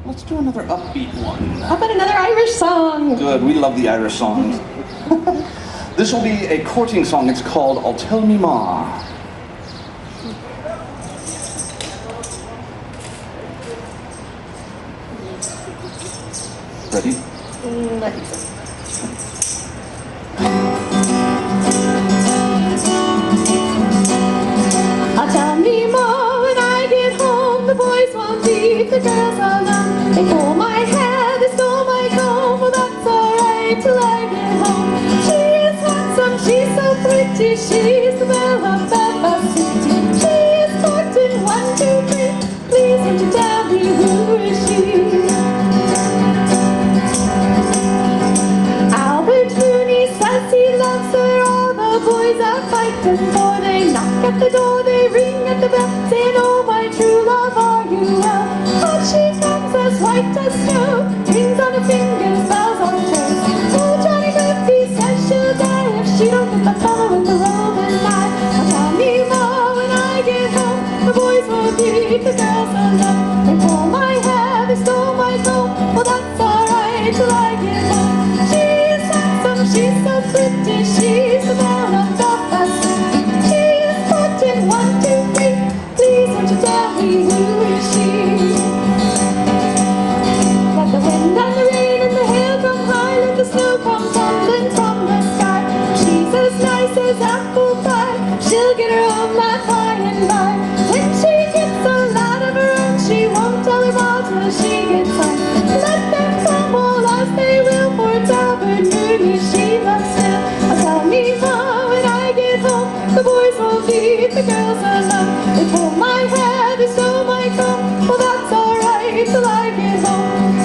Let's do another upbeat one. How about another Irish song? Good, we love the Irish songs. This will be a courting song. It's called I'll Tell Me Ma. Ready? Ready. I'll tell me more when I get home. The boys won't leave the girls alone. They pull my hair, they stole my comb. Well, that's alright till I get home. She is handsome, she's so pretty. She's the belle of Belfast City. She is courting 1, 2, 3. Please won't you tell me who is she? Albert Mooney says he loves her. All the boys are fighting for. They knock at the door, they ring at the bell, saying, oh my true love, are you well? But she comes as white as snow, rings on her fingers, bells on her toes. Oh, Johnny Murphy says she'll die if she don't get the fellow with the roving eye. I'll tell me more when I get home. The boys won't leave the girls alone. They pull my hair, they stole my comb. Well, that's alright till I get home. She is handsome, she's so pretty. She's the belle of Belfast City. She is courting 1, 2, 3. Please won't you tell me who is she? Let the wind and the rain and the hail come high, let the snow come tumbling from the sky. She's as nice as apple pie, she'll get her own life by and by. When she gets a lot of her own, she won't tell her ma till she gets home. Let them tumble as they will, for it's Albert Mooney she loves still. I'll tell me more when I get home. The boys won't leave the girls alone. They pull my hair, they stole my comb. Well, that's alright till I get home.